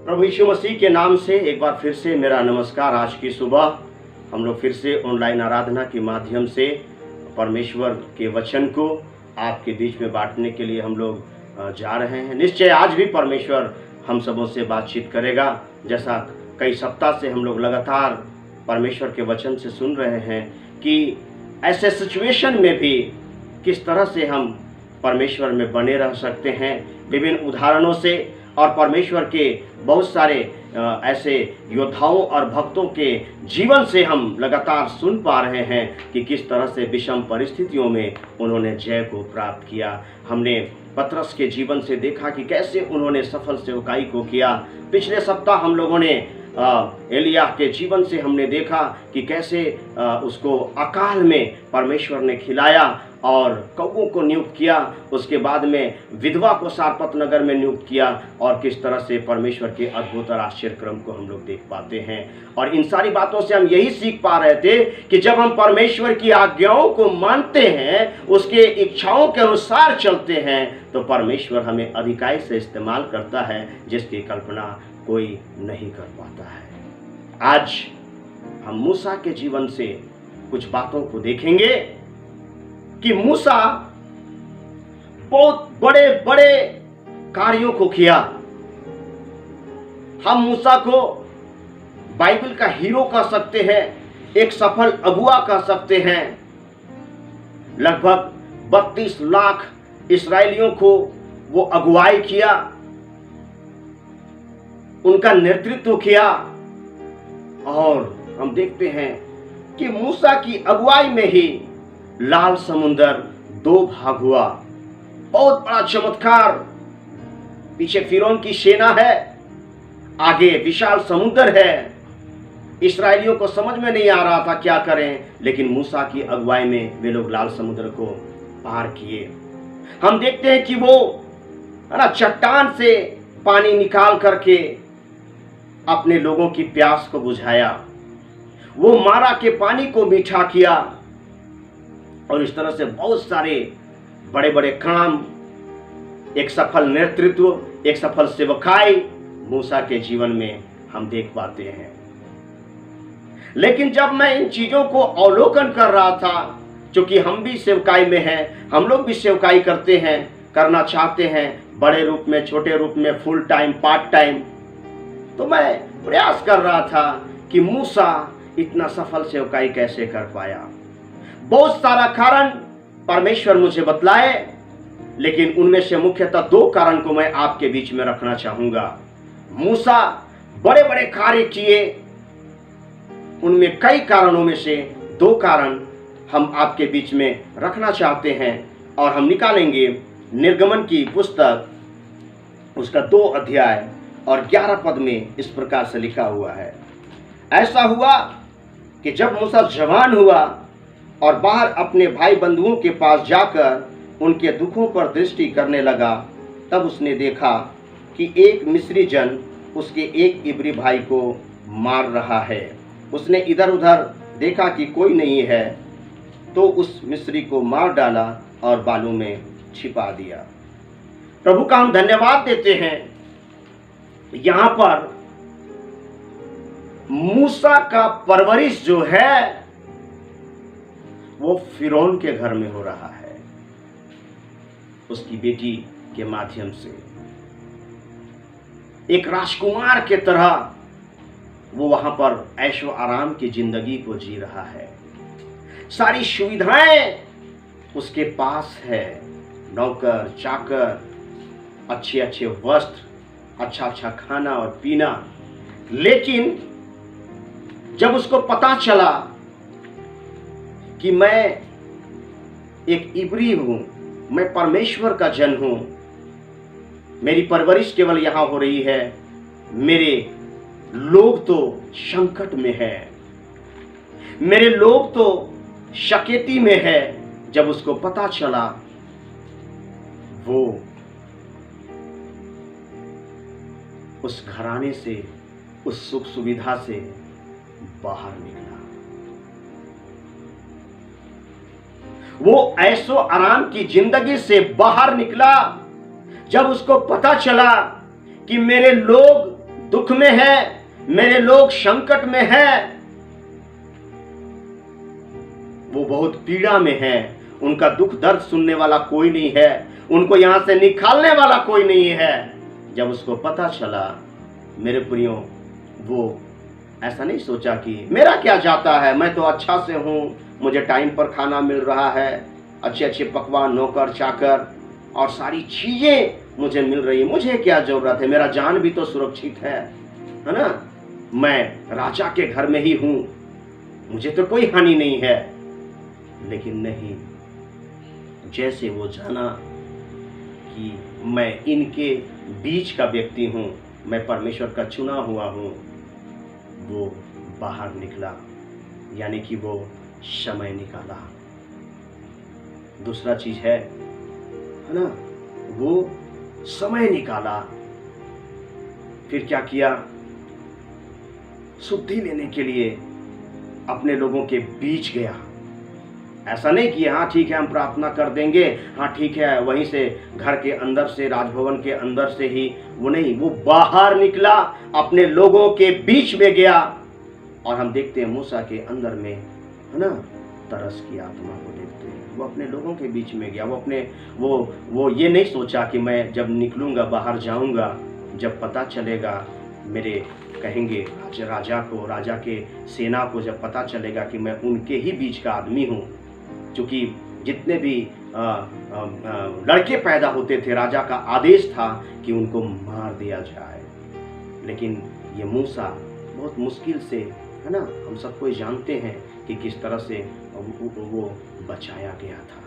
प्रभु यीशु मसीह के नाम से एक बार फिर से मेरा नमस्कार। आज की सुबह हम लोग फिर से ऑनलाइन आराधना के माध्यम से परमेश्वर के वचन को आपके बीच में बांटने के लिए हम लोग जा रहे हैं। निश्चय आज भी परमेश्वर हम सबों से बातचीत करेगा। जैसा कई सप्ताह से हम लोग लगातार परमेश्वर के वचन से सुन रहे हैं कि ऐसे सिचुएशन में भी किस तरह से हम परमेश्वर में बने रह सकते हैं, विभिन्न उदाहरणों से और परमेश्वर के बहुत सारे ऐसे योद्धाओं और भक्तों के जीवन से हम लगातार सुन पा रहे हैं कि किस तरह से विषम परिस्थितियों में उन्होंने जय को प्राप्त किया। हमने पतरस के जीवन से देखा कि कैसे उन्होंने सफल सेवकाई को किया। पिछले सप्ताह हम लोगों ने एलिया के जीवन से हमने देखा कि कैसे उसको अकाल में परमेश्वर ने खिलाया और कौओं को नियुक्त किया। उसके बाद में विधवा को सारपत नगर में नियुक्त किया और किस तरह से परमेश्वर के अद्भुत और आश्चर्य क्रम को हम लोग देख पाते हैं। और इन सारी बातों से हम यही सीख पा रहे थे कि जब हम परमेश्वर की आज्ञाओं को मानते हैं, उसके इच्छाओं के अनुसार चलते हैं, तो परमेश्वर हमें अधिकाई से इस्तेमाल करता है जिसकी कल्पना कोई नहीं कर पाता है। आज हम मूसा के जीवन से कुछ बातों को देखेंगे कि मूसा बहुत बड़े बड़े कार्यों को किया। हम मूसा को बाइबल का हीरो कह सकते हैं, एक सफल अगुआ कह सकते हैं। लगभग 32 लाख इस्राएलियों को वो अगुवाई किया, उनका नेतृत्व किया। और हम देखते हैं कि मूसा की अगुवाई में ही लाल समुंदर 2 भाग हुआ। बहुत बड़ा चमत्कार। पीछे फिरौन की सेना है, आगे विशाल समुद्र है। इस्राएलियों को समझ में नहीं आ रहा था क्या करें, लेकिन मूसा की अगुवाई में वे लोग लाल समुद्र को पार किए। हम देखते हैं कि वो चट्टान से पानी निकाल करके अपने लोगों की प्यास को बुझाया। वो मारा के पानी को मीठा किया और इस तरह से बहुत सारे बड़े बड़े काम, एक सफल नेतृत्व, एक सफल सेवकाई मूसा के जीवन में हम देख पाते हैं। लेकिन जब मैं इन चीजों को अवलोकन कर रहा था, क्योंकि हम भी सेवकाई में हैं, हम लोग भी सेवकाई करते हैं, करना चाहते हैं, बड़े रूप में, छोटे रूप में, फुल टाइम, पार्ट टाइम, तो मैं प्रयास कर रहा था कि मूसा इतना सफल सेवकाई कैसे कर पाया। बहुत सारा कारण परमेश्वर मुझे बतलाए, लेकिन उनमें से मुख्यतः 2 कारण को मैं आपके बीच में रखना चाहूंगा। मूसा बड़े बड़े कार्य किए, उनमें कई कारणों में से 2 कारण हम आपके बीच में रखना चाहते हैं और हम निकालेंगे। निर्गमन की पुस्तक, उसका 2 अध्याय और 11 पद में इस प्रकार से लिखा हुआ है। ऐसा हुआ कि जब मूसा जवान हुआ और बाहर अपने भाई बंधुओं के पास जाकर उनके दुखों पर दृष्टि करने लगा, तब उसने देखा कि एक मिस्री जन उसके एक इब्री भाई को मार रहा है। उसने इधर उधर देखा कि कोई नहीं है, तो उस मिस्री को मार डाला और बालू में छिपा दिया। प्रभु का हम धन्यवाद देते हैं। यहां पर मूसा का परवरिश जो है वो फिरौन के घर में हो रहा है, उसकी बेटी के माध्यम से। एक राजकुमार के तरह वो वहां पर ऐशो आराम की जिंदगी को जी रहा है। सारी सुविधाएं उसके पास है, नौकर चाकर, अच्छे अच्छे वस्त्र, अच्छा अच्छा खाना और पीना। लेकिन जब उसको पता चला कि मैं एक इब्री हूं, मैं परमेश्वर का जन हूं, मेरी परवरिश केवल यहां हो रही है, मेरे लोग तो संकट में है, मेरे लोग तो शकेती में है। जब उसको पता चला, वो उस घराने से, उस सुख सुविधा से बाहर निकला। वो ऐशो आराम की जिंदगी से बाहर निकला जब उसको पता चला कि मेरे लोग दुख में है, मेरे लोग संकट में है, वो बहुत पीड़ा में है, उनका दुख दर्द सुनने वाला कोई नहीं है, उनको यहां से निकालने वाला कोई नहीं है। जब उसको पता चला, मेरे प्रियो, वो ऐसा नहीं सोचा कि मेरा क्या जाता है, मैं तो अच्छा से हूं, मुझे टाइम पर खाना मिल रहा है, अच्छे अच्छे पकवान, नौकर चाकर और सारी चीजें मुझे मिल रही है, मुझे क्या जरूरत है, मेरा जान भी तो सुरक्षित है ना, मैं राजा के घर में ही हूं, मुझे तो कोई हानि नहीं है। लेकिन नहीं, जैसे वो जाना कि मैं इनके बीच का व्यक्ति हूं, मैं परमेश्वर का चुना हुआ हूं, वो बाहर निकला, यानी कि वो समय निकाला। दूसरा चीज है ना, वो समय निकाला। फिर क्या किया? शुद्धि लेने के लिए अपने लोगों के बीच गया। ऐसा नहीं कि हाँ ठीक है हम प्रार्थना कर देंगे, हाँ ठीक है वहीं से घर के अंदर से, राजभवन के अंदर से ही, वो नहीं, वो बाहर निकला, अपने लोगों के बीच में गया। और हम देखते हैं मूसा के अंदर में, है ना, तरस की आत्मा को देखते हैं। वो अपने लोगों के बीच में गया, वो ये नहीं सोचा कि मैं जब निकलूंगा, बाहर जाऊंगा, जब पता चलेगा, मेरे कहेंगे राजा के सेना को जब पता चलेगा कि मैं उनके ही बीच का आदमी हूँ, क्योंकि जितने भी लड़के पैदा होते थे, राजा का आदेश था कि उनको मार दिया जाए। लेकिन ये मूसा बहुत मुश्किल से, है ना, हम सब कोई जानते हैं कि किस तरह से वो बचाया गया था।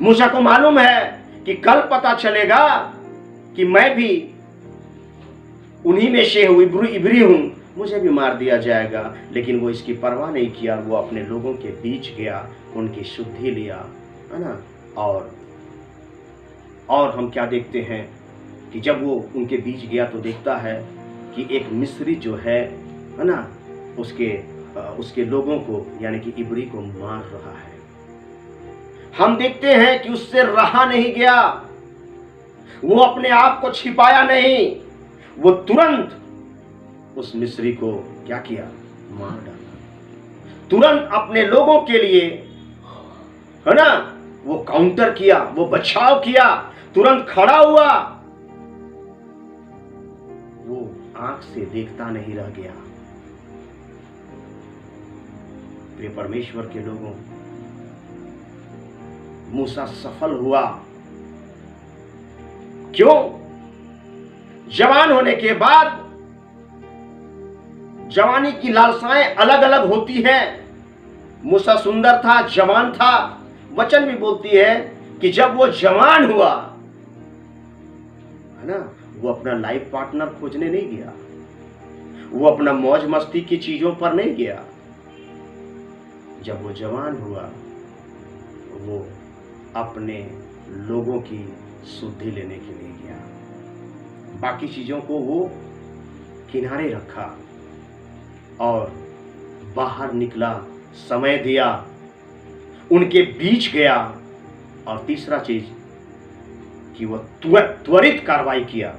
मूसा को मालूम है कि कल पता चलेगा कि मैं भी उन्हीं में से इब्री हूं, मुझे भी मार दिया जाएगा। लेकिन वो इसकी परवाह नहीं किया, वो अपने लोगों के बीच गया, उनकी शुद्धि लिया, है ना। और हम क्या देखते हैं कि जब वो उनके बीच गया तो देखता है कि एक मिस्री जो है ना, उसके लोगों को, यानी कि इब्री को मार रहा है। हम देखते हैं कि उससे रहा नहीं गया, वो अपने आप को छिपाया नहीं, वो तुरंत उस मिस्री को क्या किया? मार डाला। तुरंत अपने लोगों के लिए, है ना, वो काउंटर किया, वो बचाव किया, तुरंत खड़ा हुआ, वो आंख से देखता नहीं रह गया। प्रिय परमेश्वर के लोगों, मूसा सफल हुआ। क्यों? जवान होने के बाद जवानी की लालसाएं अलग अलग होती हैं। मूसा सुंदर था, जवान था। वचन भी बोलती है कि जब वो जवान हुआ, है ना, वो अपना लाइफ पार्टनर खोजने नहीं गया, वो अपना मौज मस्ती की चीजों पर नहीं गया। जब वो जवान हुआ, वो अपने लोगों की शुद्धि लेने के लिए गया। बाकी चीजों को वो किनारे रखा और बाहर निकला, समय दिया, उनके बीच गया। और तीसरा चीज कि वो त्वरित कार्रवाई किया।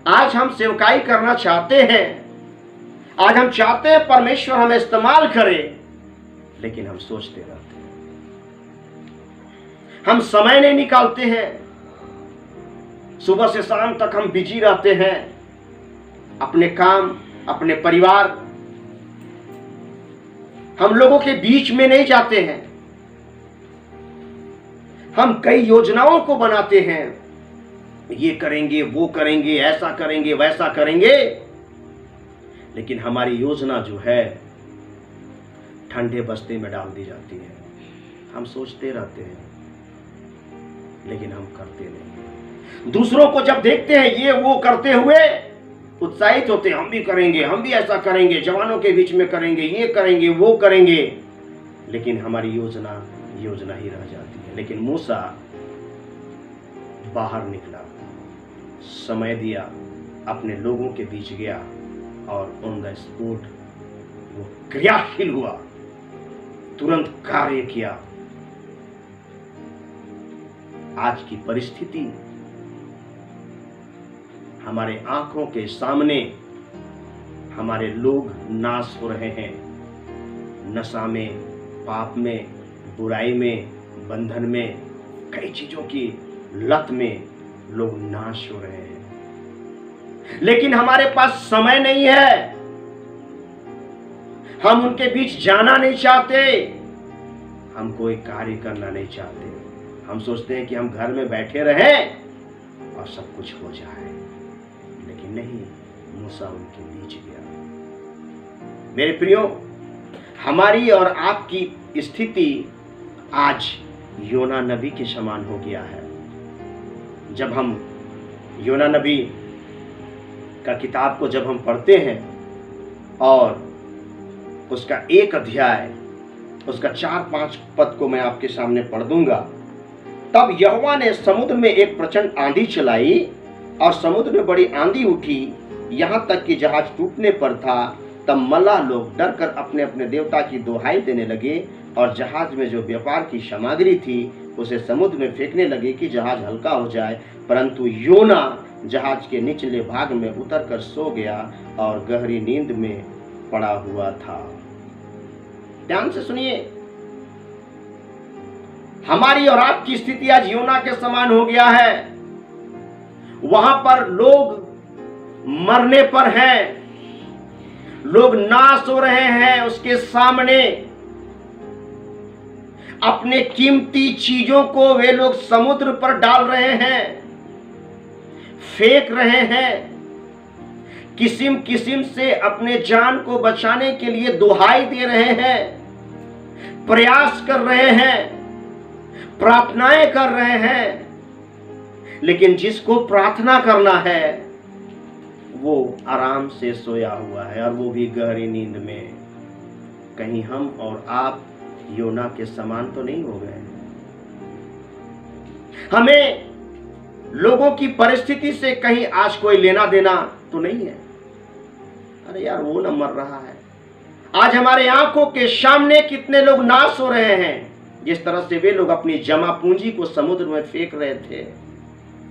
आज हम सेवकाई करना चाहते हैं, आज हम चाहते हैं परमेश्वर हमें इस्तेमाल करे, लेकिन हम सोचते रहते हैं, हम समय नहीं निकालते हैं। सुबह से शाम तक हम बिजी रहते हैं, अपने काम, अपने परिवार, हम लोगों के बीच में नहीं जाते हैं। हम कई योजनाओं को बनाते हैं, ये करेंगे, वो करेंगे, ऐसा करेंगे, वैसा करेंगे, लेकिन हमारी योजना जो है ठंडे बस्ते में डाल दी जाती है। हम सोचते रहते हैं, लेकिन हम करते नहीं। दूसरों को जब देखते हैं ये वो करते हुए, उत्साहित होते हैं, हम भी करेंगे, हम भी ऐसा करेंगे, जवानों के बीच में करेंगे, ये करेंगे, वो करेंगे, लेकिन हमारी योजना ही रह जाती है। लेकिन मूसा बाहर निकला, समय दिया, अपने लोगों के बीच गया और ऑन द स्पॉट वो क्रियाशील हुआ, तुरंत कार्य किया। आज की परिस्थिति हमारे आंखों के सामने हमारे लोग नाश हो रहे हैं, नशा में, पाप में, बुराई में, बंधन में, कई चीजों की लत में लोग नाश हो रहे हैं। लेकिन हमारे पास समय नहीं है, हम उनके बीच जाना नहीं चाहते, हम कोई कार्य करना नहीं चाहते। हम सोचते हैं कि हम घर में बैठे रहें और सब कुछ हो जाए, लेकिन नहीं, मूसा उनके बीच गया। मेरे प्रियो, हमारी और आपकी स्थिति आज योना नबी के समान हो गया है। जब हम योना नबी का किताब को जब हम पढ़ते हैं और उसका 1 अध्याय, उसका 4-5 पद को मैं आपके सामने पढ़ दूंगा। तब यहोवा ने समुद्र में एक प्रचंड आंधी चलाई और समुद्र में बड़ी आंधी उठी, यहाँ तक कि जहाज टूटने पर था। तब मल्लाह लोग डर कर अपने अपने देवता की दुहाई देने लगे और जहाज में जो व्यापार की सामग्री थी उसे समुद्र में फेंकने लगे कि जहाज हल्का हो जाए। परंतु योना जहाज के निचले भाग में उतरकर सो गया और गहरी नींद में पड़ा हुआ था। ध्यान से सुनिए, हमारी और आपकी स्थिति आज योना के समान हो गया है। वहां पर लोग मरने पर हैं, लोग नाश हो रहे हैं, उसके सामने अपने कीमती चीजों को वे लोग समुद्र पर डाल रहे हैं, फेंक रहे हैं, किस्म किस्म से अपने जान को बचाने के लिए दुहाई दे रहे हैं, प्रयास कर रहे हैं, प्रार्थनाएं कर रहे हैं। लेकिन जिसको प्रार्थना करना है वो आराम से सोया हुआ है, और वो भी गहरी नींद में। कहीं हम और आप योना के समान तो नहीं हो गए? हमें लोगों की परिस्थिति से कहीं आज कोई लेना देना तो नहीं है। अरे यार, वो न मर रहा है। आज हमारे आंखों के सामने कितने लोग नाश हो रहे हैं। जिस तरह से वे लोग अपनी जमा पूंजी को समुद्र में फेंक रहे थे,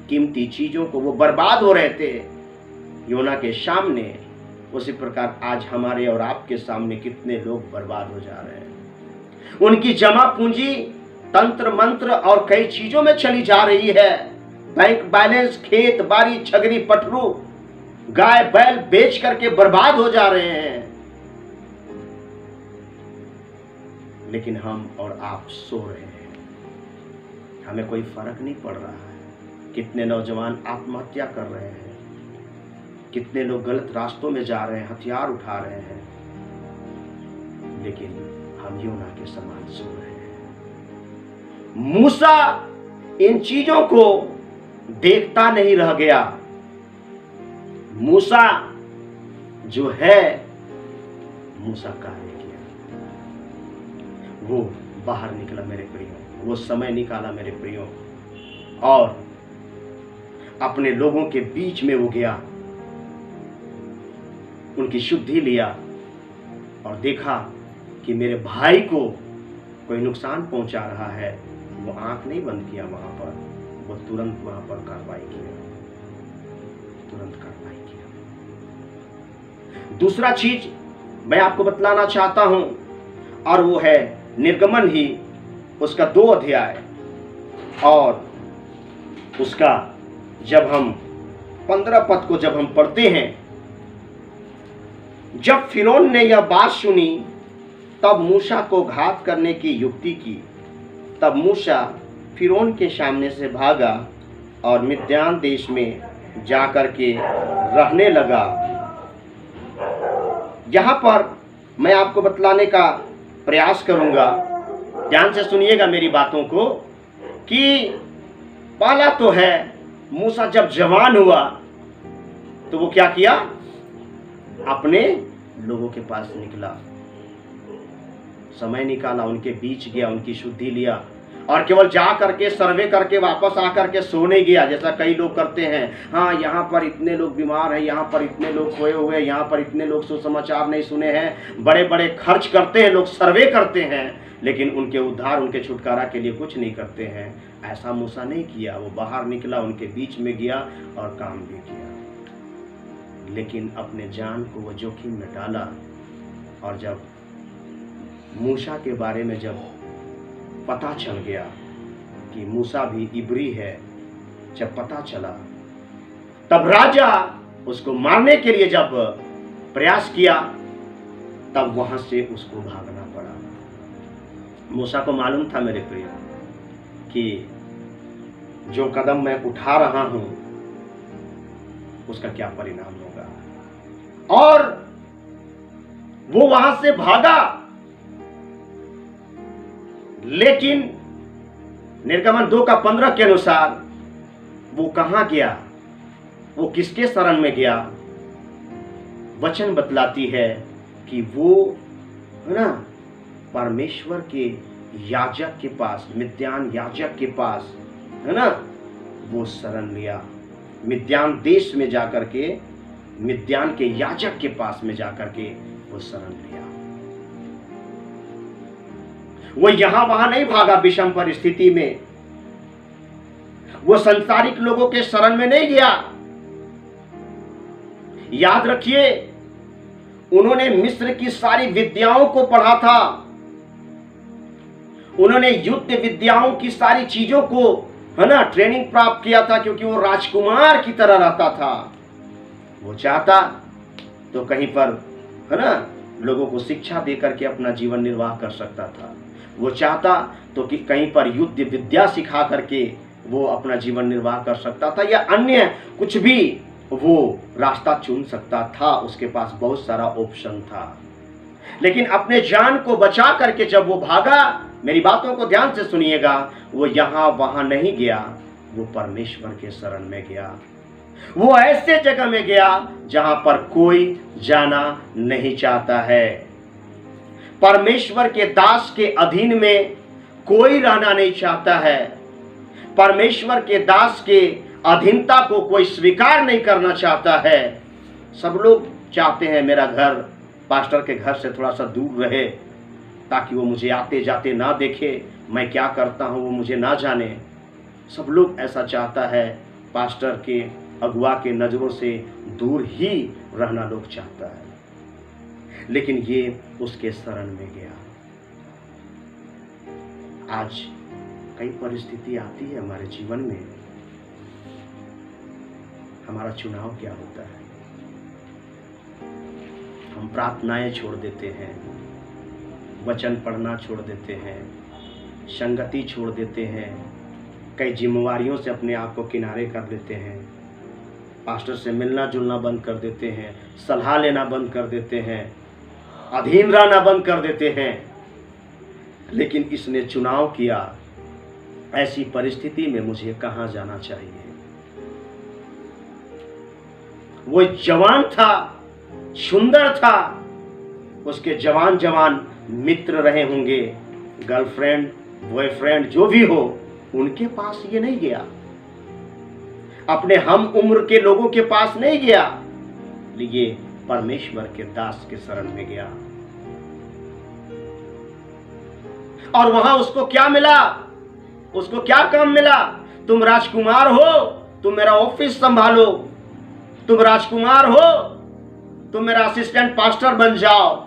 कीमती चीजों को वो बर्बाद हो रहे थे योना के सामने, उसी प्रकार आज हमारे और आपके सामने कितने लोग बर्बाद हो जा रहे हैं। उनकी जमा पूंजी तंत्र मंत्र और कई चीजों में चली जा रही है। बैंक बैलेंस, खेत बाड़ी, छगरी पटरू, गाय बैल बेच करके बर्बाद हो जा रहे हैं। लेकिन हम और आप सो रहे हैं, हमें कोई फर्क नहीं पड़ रहा है। कितने नौजवान आत्महत्या कर रहे हैं, कितने लोग गलत रास्तों में जा रहे हैं, हथियार उठा रहे हैं, लेकिन हम योना के समान सो रहे हैं। मूसा इन चीजों को देखता नहीं रह गया। मूसा जो है, मूसा कार्य किया, वो बाहर निकला मेरे प्रियो, वो समय निकाला मेरे प्रियो, और अपने लोगों के बीच में वो गया, उनकी शुद्धि लिया और देखा कि मेरे भाई को कोई नुकसान पहुंचा रहा है। वो आंख नहीं बंद किया वहां पर, वो तुरंत वहां पर कार्रवाई किया, तुरंत कार्रवाई किया। दूसरा चीज मैं आपको बतलाना चाहता हूं, और वो है निर्गमन ही उसका 2 अध्याय, और उसका जब हम 15 पद को जब हम पढ़ते हैं। जब फिरौन ने यह बात सुनी तब मूसा को घात करने की युक्ति की। तब मूसा फिरौन के सामने से भागा और मिद्यान देश में जाकर के रहने लगा। यहां पर मैं आपको बतलाने का प्रयास करूंगा, ध्यान से सुनिएगा मेरी बातों को, कि पहला तो है, मूसा जब जवान हुआ तो वो क्या किया, अपने लोगों के पास निकला, समय निकाला, उनके बीच गया, उनकी शुद्धि लिया, और केवल जा करके सर्वे करके वापस आकर के सो नहीं गया जैसा कई लोग करते हैं। हाँ, यहाँ पर इतने लोग बीमार हैं, यहाँ पर इतने लोग खोए हुए, यहाँ पर इतने लोग सुसमाचार नहीं सुने हैं, बड़े बड़े खर्च करते हैं लोग, सर्वे करते हैं, लेकिन उनके उद्धार, उनके छुटकारा के लिए कुछ नहीं करते हैं। ऐसा मूसा नहीं किया, वो बाहर निकला, उनके बीच में गया और काम भी किया। लेकिन अपने जान को वो जोखिम में डाला। और जब मूसा के बारे में जब पता चल गया कि मूसा भी इब्री है, जब पता चला, तब राजा उसको मारने के लिए जब प्रयास किया, तब वहां से उसको भागना पड़ा। मूसा को मालूम था मेरे प्रिय कि जो कदम मैं उठा रहा हूं उसका क्या परिणाम होगा, और वो वहां से भागा। लेकिन निर्गमन 2:15 के अनुसार वो कहां गया, वो किसके शरण में गया? वचन बतलाती है कि वो है ना परमेश्वर के याजक के पास, मिद्यान याजक के पास, है ना, वो शरण लिया। मिद्यान देश में जाकर के, मिद्यान के याजक के पास में जाकर के वो शरण लिया। वो यहां वहां नहीं भागा विषम परिस्थिति में, वो संसारिक लोगों के शरण में नहीं गया। याद रखिए, उन्होंने मिस्र की सारी विद्याओं को पढ़ा था, उन्होंने युद्ध विद्याओं की सारी चीजों को, है ना, ट्रेनिंग प्राप्त किया था, क्योंकि वो राजकुमार की तरह रहता था। वो चाहता तो कहीं पर, है ना, लोगों को शिक्षा देकर के अपना जीवन निर्वाह कर सकता था। वो चाहता तो कि कहीं पर युद्ध विद्या सिखा करके वो अपना जीवन निर्वाह कर सकता था, या अन्य कुछ भी वो रास्ता चुन सकता था। उसके पास बहुत सारा ऑप्शन था। लेकिन अपने जान को बचा करके जब वो भागा, मेरी बातों को ध्यान से सुनिएगा, वो यहां वहां नहीं गया, वो परमेश्वर के शरण में गया। वो ऐसे जगह में गया जहां पर कोई जाना नहीं चाहता है। परमेश्वर के दास के अधीन में कोई रहना नहीं चाहता है। परमेश्वर के दास के अधीनता को कोई स्वीकार नहीं करना चाहता है। सब लोग चाहते हैं मेरा घर पास्टर के घर से थोड़ा सा दूर रहे, ताकि वो मुझे आते जाते ना देखे, मैं क्या करता हूँ वो मुझे ना जाने। सब लोग ऐसा चाहता है, पास्टर के अगुआ के नज़रों से दूर ही रहना लोग चाहता है। लेकिन ये उसके शरण में गया। आज कई परिस्थिति आती है हमारे जीवन में, हमारा चुनाव क्या होता है? हम प्रार्थनाएं छोड़ देते हैं, वचन पढ़ना छोड़ देते हैं, संगति छोड़ देते हैं, कई जिम्मेवारियों से अपने आप को किनारे कर देते हैं, पास्टर से मिलना जुलना बंद कर देते हैं, सलाह लेना बंद कर देते हैं, अधीन रहना बंद कर देते हैं। लेकिन इसने चुनाव किया, ऐसी परिस्थिति में मुझे कहां जाना चाहिए। वो जवान था, सुंदर था, उसके जवान जवान मित्र रहे होंगे, गर्लफ्रेंड बॉयफ्रेंड जो भी हो, उनके पास ये नहीं गया, अपने हम उम्र के लोगों के पास नहीं गया, ये परमेश्वर के दास के शरण में गया। और वहां उसको क्या मिला? उसको क्या काम मिला? तुम राजकुमार हो, तुम मेरा ऑफिस संभालो, तुम राजकुमार हो, तुम मेरा असिस्टेंट पास्टर बन जाओ,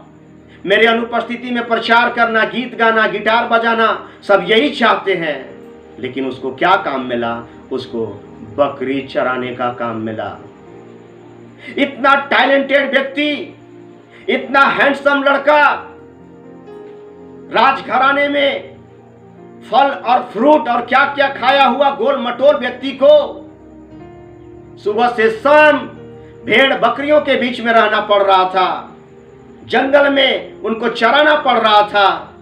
मेरे अनुपस्थिति में प्रचार करना, गीत गाना, गिटार बजाना, सब यही चाहते हैं। लेकिन उसको क्या काम मिला? उसको बकरी चराने का काम मिला। इतना टैलेंटेड व्यक्ति, इतना हैंडसम लड़का, राजघराने में फल और फ्रूट और क्या क्या खाया हुआ गोल मटोल व्यक्ति को सुबह से शाम भेड़ बकरियों के बीच में रहना पड़ रहा था, जंगल में उनको चराना पड़ रहा था।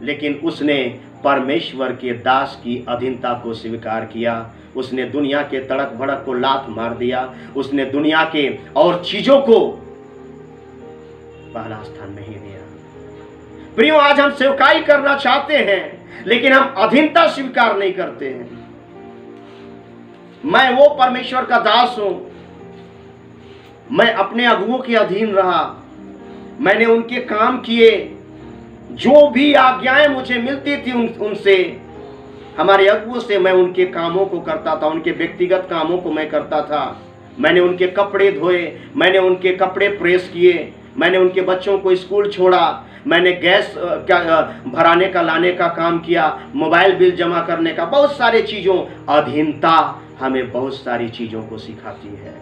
लेकिन उसने परमेश्वर के दास की अधीनता को स्वीकार किया। उसने दुनिया के तड़क भड़क को लात मार दिया, उसने दुनिया के और चीजों को पहला स्थान नहीं दिया। प्रियो, आज हम सेवकाई करना चाहते हैं, लेकिन हम अधीनता स्वीकार नहीं करते हैं। मैं वो परमेश्वर का दास हूं, मैं अपने अगुओं के अधीन रहा, मैंने उनके काम किए, जो भी आज्ञाएं मुझे मिलती थी उनसे, हमारे अगुओं से मैं उनके कामों को करता था, उनके व्यक्तिगत कामों को मैं करता था। मैंने उनके कपड़े धोए, मैंने उनके कपड़े प्रेस किए, मैंने उनके बच्चों को स्कूल छोड़ा, मैंने गैस भराने का लाने का काम किया, मोबाइल बिल जमा करने का, बहुत सारी चीज़ों। अधीनता हमें बहुत सारी चीज़ों को सिखाती है।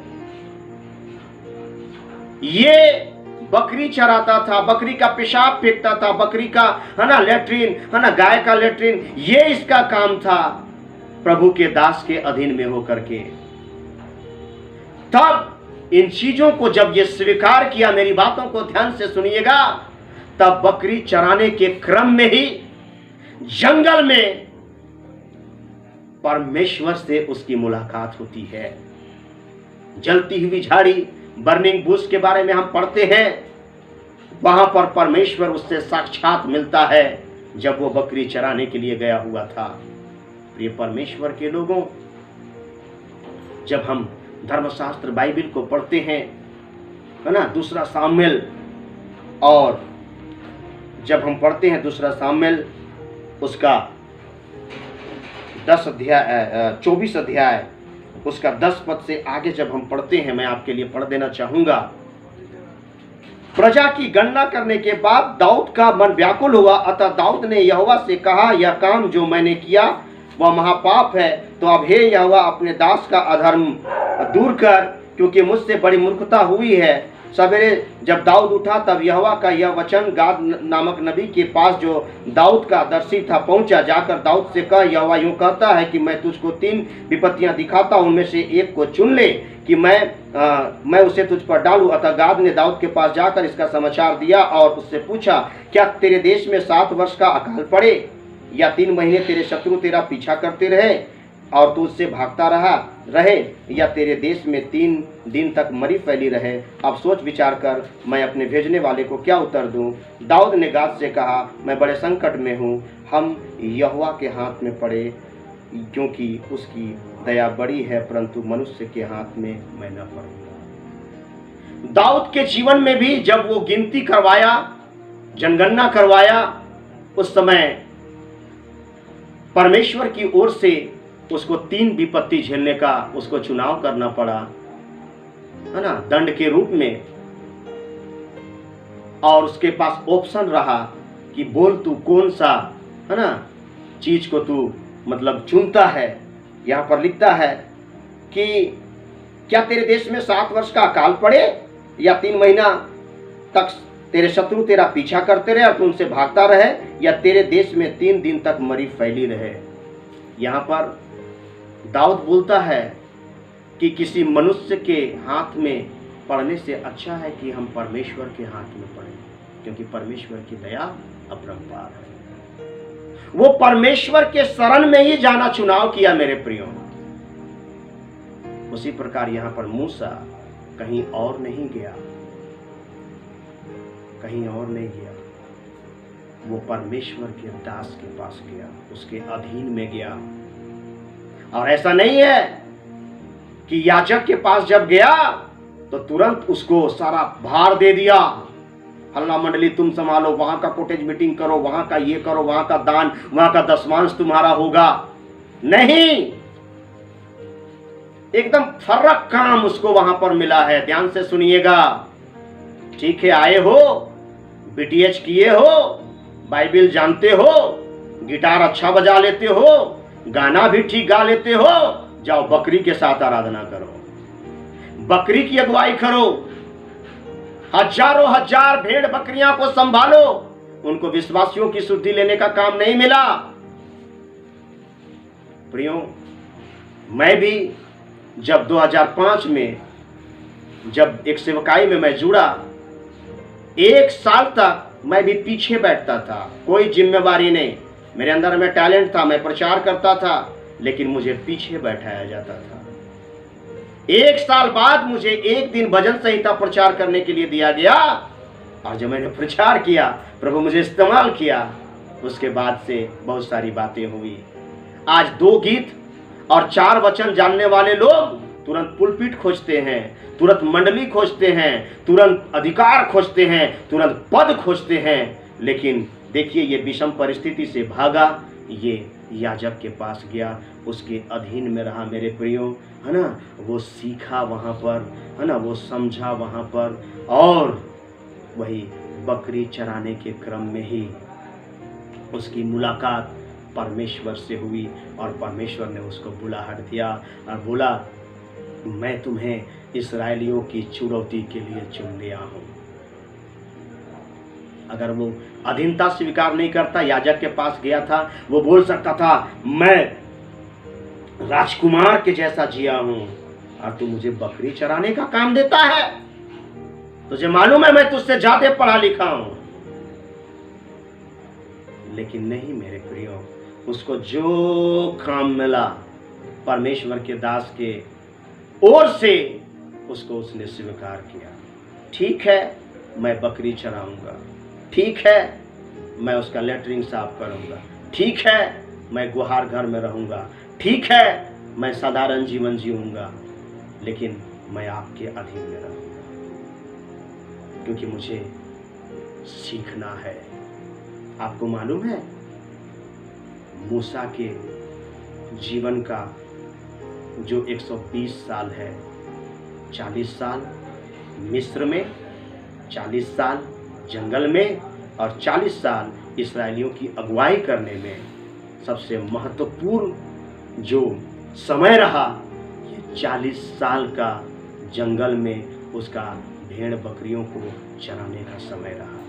ये बकरी चराता था, बकरी का पेशाब फेंकता था, बकरी का है ना लेट्रिन, है ना गाय का लेट्रिन, ये इसका काम था प्रभु के दास के अधीन में होकर के। तब इन चीजों को जब ये स्वीकार किया, मेरी बातों को ध्यान से सुनिएगा, तब बकरी चराने के क्रम में ही जंगल में परमेश्वर से उसकी मुलाकात होती है। जलती हुई झाड़ी, बर्निंग बुश के बारे में हम पढ़ते हैं, वहां पर परमेश्वर उससे साक्षात मिलता है जब वो बकरी चराने के लिए गया हुआ था। प्रिय परमेश्वर के लोगों, जब हम धर्मशास्त्र बाइबल को पढ़ते हैं, है ना, दूसरा सामुएल, और जब हम पढ़ते हैं दूसरा सामुएल उसका 24 अध्याय उसका 10 पद से आगे जब हम पढ़ते हैं, मैं आपके लिए पढ़ देना चाहूंगा। प्रजा की गणना करने के बाद दाऊद का मन व्याकुल हुआ, अतः दाऊद ने यहोवा से कहा, यह काम जो मैंने किया वह महापाप है, तो अब हे यहोवा अपने दास का अधर्म दूर कर, क्योंकि मुझसे बड़ी मूर्खता हुई है। सवेरे जब दाऊद उठा तब यहोवा का यह वचन गाद नामक नबी के पास, जो दाऊद का दर्शी था, पहुंचा। जाकर दाऊद से कह, यहोवा यूं कहता है कि मैं तुझको 3 विपत्तियां दिखाता हूं, उनमें से एक को चुन ले कि मैं उसे तुझ पर डालूं। अतः गाद ने दाऊद के पास जाकर इसका समाचार दिया और उससे पूछा, क्या तेरे देश में 7 वर्ष का अकाल पड़े, या 3 महीने तेरे शत्रु तेरा पीछा करते रहे और तू उससे भागता रहे, या तेरे देश में 3 दिन तक मरी फैली रहे? अब सोच विचार कर, मैं अपने भेजने वाले को क्या उत्तर दूं? दाऊद ने गाद से कहा, मैं बड़े संकट में हूँ, हम यहोवा के हाथ में पड़े, क्योंकि उसकी दया बड़ी है, परंतु मनुष्य के हाथ में मैं न पड़ूंगा। दाऊद के जीवन में भी जब वो गिनती करवाया, जनगणना करवाया, उस समय परमेश्वर की ओर से उसको 3 विपत्ति झेलने का उसको चुनाव करना पड़ा, है ना, दंड के रूप में। और उसके पास ऑप्शन रहा कि बोल तू कौन सा, है ना, चीज को तू मतलब चुनता है। यहां पर लिखता है कि क्या तेरे देश में 7 वर्ष का अकाल पड़े, या 3 महीना तक तेरे शत्रु तेरा पीछा करते रहे और तू उनसे भागता रहे, या तेरे देश में 3 दिन तक मरी फैली रहे? यहां पर दाऊद बोलता है कि किसी मनुष्य के हाथ में पड़ने से अच्छा है कि हम परमेश्वर के हाथ में पड़े, क्योंकि परमेश्वर की दया अपरंपार है। वो परमेश्वर के शरण में ही जाना चुनाव किया मेरे प्रियो। उसी प्रकार यहां पर मूसा कहीं और नहीं गया, कहीं और नहीं गया, वो परमेश्वर के दास के पास गया, उसके अधीन में गया। और ऐसा नहीं है कि याजक के पास जब गया तो तुरंत उसको सारा भार दे दिया, हल्ला मंडली तुम संभालो, वहां का कोटेज मीटिंग करो, वहां का ये करो, वहां का दान, वहां का दशमांश तुम्हारा होगा। नहीं, एकदम फर्क काम उसको वहां पर मिला है। ध्यान से सुनिएगा, ठीक है, आए हो, बीटीएच किए हो, बाइबल जानते हो, गिटार अच्छा बजा लेते हो, गाना भी ठीक गा लेते हो, जाओ बकरी के साथ आराधना करो, बकरी की अगुवाई करो, हजारों हजार भेड़ बकरियां को संभालो। उनको विश्वासियों की शुद्धि लेने का काम नहीं मिला। प्रियो, मैं भी जब 2005 में जब एक सेवकाई में मैं जुड़ा, 1 साल तक मैं भी पीछे बैठता था, कोई जिम्मेवारी नहीं। मेरे अंदर में टैलेंट था, मैं प्रचार करता था, लेकिन मुझे पीछे बैठाया जाता था। 1 साल बाद मुझे एक दिन भजन संहिता प्रचार करने के लिए दिया गया, और जब मैंने प्रचार किया, प्रभु मुझे इस्तेमाल किया, उसके बाद से बहुत सारी बातें हुई। आज 2 गीत और 4 वचन जानने वाले लोग तुरंत पुलपिट खोजते हैं, तुरंत मंडली खोजते हैं, तुरंत अधिकार खोजते हैं, तुरंत पद खोजते हैं। लेकिन देखिए, ये विषम परिस्थिति से भागा, ये याजक के पास गया, उसके अधीन में रहा मेरे प्रियो, है ना। वो सीखा वहाँ पर, है ना, वो समझा वहाँ पर, और वही बकरी चराने के क्रम में ही उसकी मुलाकात परमेश्वर से हुई और परमेश्वर ने उसको बुलाहट दिया और बोला, मैं तुम्हें इस्राएलियों की छुड़ौती के लिए चुन लिया हूँ। अगर वो अधीनता स्वीकार नहीं करता, याजक के पास गया था, वो बोल सकता था मैं राजकुमार के जैसा जिया हूं और तू मुझे बकरी चराने का काम देता है, तुझे मालूम है मैं तुझसे ज्यादा पढ़ा लिखा हूं। लेकिन नहीं मेरे प्रियो, उसको जो काम मिला परमेश्वर के दास के ओर से, उसको उसने स्वीकार किया। ठीक है, मैं बकरी चराऊंगा, ठीक है, मैं उसका लेटरिन साफ करूंगा, ठीक है, मैं गुहार घर में रहूंगा, ठीक है, मैं साधारण जीवन जीऊंगा, लेकिन मैं आपके अधीन में रहूंगा, क्योंकि मुझे सीखना है। आपको मालूम है मूसा के जीवन का जो 120 साल है, 40 साल मिस्र में, 40 साल जंगल में और 40 साल इस्राएलियों की अगुवाई करने में, सबसे महत्वपूर्ण जो समय रहा ये 40 साल का जंगल में उसका भेड़ बकरियों को चराने का समय रहा।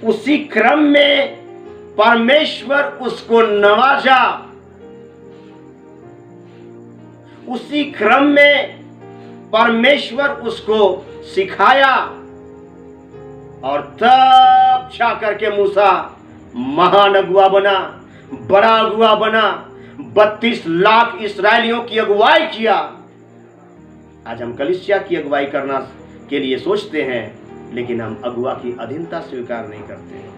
उसी क्रम में परमेश्वर उसको नवाजा, उसी क्रम में परमेश्वर उसको सिखाया और तब जाकर के मूसा महान अगुआ बना, बड़ा अगुआ बना, 32 लाख इस्राएलियों की अगुवाई किया। आज हम कलीसिया की अगुवाई करना के लिए सोचते हैं, लेकिन हम अगुआ की अधीनता स्वीकार नहीं करते हैं,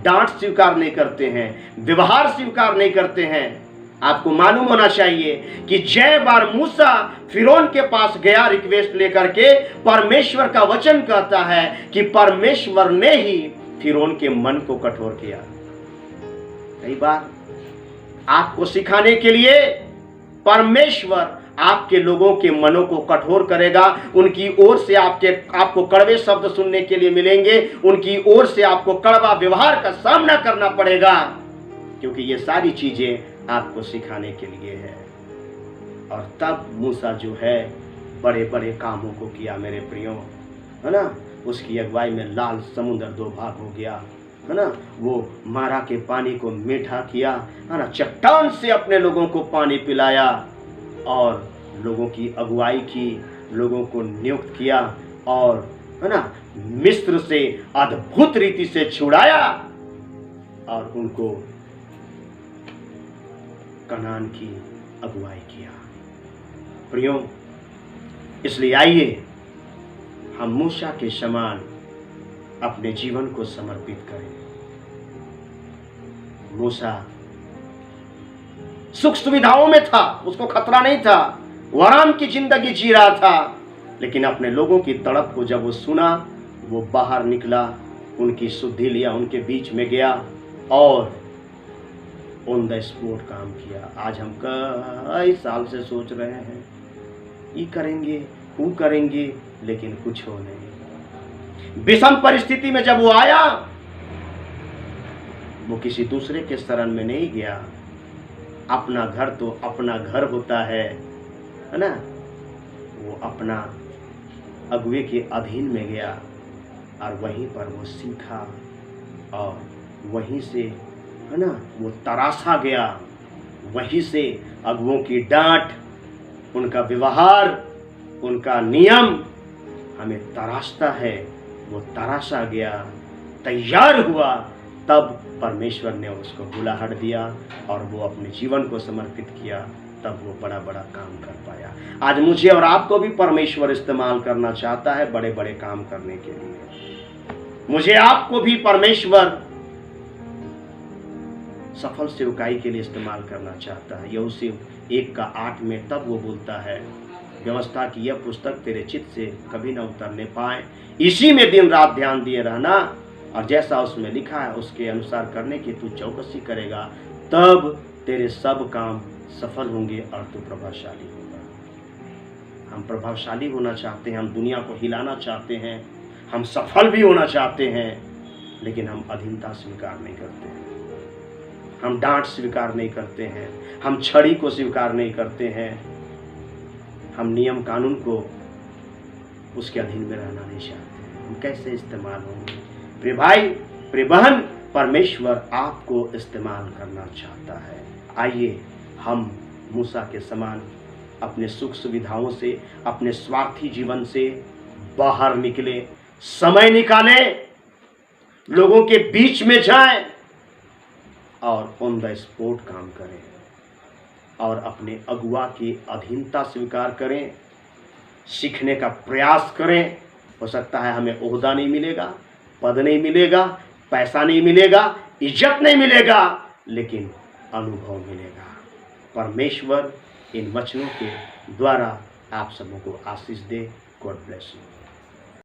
डांट स्वीकार नहीं करते हैं, व्यवहार स्वीकार नहीं करते हैं। आपको मालूम होना चाहिए कि जय बार मूसा फिरौन के पास गया रिक्वेस्ट लेकर के, परमेश्वर का वचन कहता है कि परमेश्वर ने ही फिरौन के मन को कठोर किया। कई बार आपको सिखाने के लिए परमेश्वर आपके लोगों के मनों को कठोर करेगा, उनकी ओर से आपको कड़वे शब्द सुनने के लिए मिलेंगे, उनकी ओर से आपको कड़वा व्यवहार का सामना करना पड़ेगा, क्योंकि ये सारी चीजें आपको सिखाने के लिए है। और तब मूसा जो है बड़े बड़े कामों को किया मेरे प्रियो, है ना। उसकी अगुवाई में लाल समुद्र 2 भाग हो गया, है ना। वो मारा के पानी को मीठा किया, है ना। चट्टान से अपने लोगों को पानी पिलाया और लोगों की अगुवाई की, लोगों को नियुक्त किया और, है ना, मिस्र से अद्भुत रीति से छुड़ाया और उनको कनान की अगुवाई किया। प्रियो, इसलिए आइए हम मूसा के समान अपने जीवन को समर्पित करें। मूसा सुख सुविधाओं में था, उसको खतरा नहीं था, वो आराम की जिंदगी जी रहा था, लेकिन अपने लोगों की तड़प को जब वो सुना, वो बाहर निकला, उनकी शुद्धि लिया, उनके बीच में गया और ऑन द स्पॉट काम किया। आज हम कई साल से सोच रहे हैं ये करेंगे वो करेंगे, लेकिन कुछ हो नहीं। विषम परिस्थिति में जब वो आया, वो किसी दूसरे के शरण में नहीं गया। अपना घर तो अपना घर होता है ना। वो अपना अगुवे के अधीन में गया और वहीं पर वो सीखा और वहीं से, है ना, वो तराशा गया। वहीं से अगुओं की डांट, उनका व्यवहार, उनका नियम हमें तराशता है। वो तराशा गया, तैयार हुआ, तब परमेश्वर ने उसको बुलाहट दिया और वो अपने जीवन को समर्पित किया, तब वो बड़ा बड़ा काम कर पाया। आज मुझे और आपको भी परमेश्वर इस्तेमाल करना चाहता है बड़े बड़े काम करने के लिए। मुझे आपको भी परमेश्वर सफल सेवकाई के लिए इस्तेमाल करना चाहता है। यहोशू 1:8 में तब वो बोलता है, व्यवस्था की यह पुस्तक तेरे चित्त से कभी न उतरने पाए, इसी में दिन रात ध्यान दिए रहना, और जैसा उसमें लिखा है उसके अनुसार करने की तू चौकसी करेगा, तब तेरे सब काम सफल होंगे और तू प्रभावशाली होगा। हम प्रभावशाली होना चाहते हैं, हम दुनिया को हिलाना चाहते हैं, हम सफल भी होना चाहते हैं, लेकिन हम अधीनता स्वीकार नहीं करते हैं, हम डांट स्वीकार नहीं करते हैं, हम छड़ी को स्वीकार नहीं करते हैं, हम नियम कानून को उसके अधीन में रहना नहीं चाहते हैं। हम कैसे इस्तेमाल होंगे? प्रिय भाई, प्रिय बहन, परमेश्वर आपको इस्तेमाल करना चाहता है। आइए हम मूसा के समान अपने सुख सुविधाओं से, अपने स्वार्थी जीवन से बाहर निकले, समय निकालें, लोगों के बीच में जाएं और ऑन द स्पॉट काम करें और अपने अगुआ की अधीनता स्वीकार करें, सीखने का प्रयास करें। हो सकता है हमें ओहदा नहीं मिलेगा, पद नहीं मिलेगा, पैसा नहीं मिलेगा, इज्जत नहीं मिलेगा, लेकिन अनुभव मिलेगा। परमेश्वर इन वचनों के द्वारा आप सबों को आशीष दे। God bless you.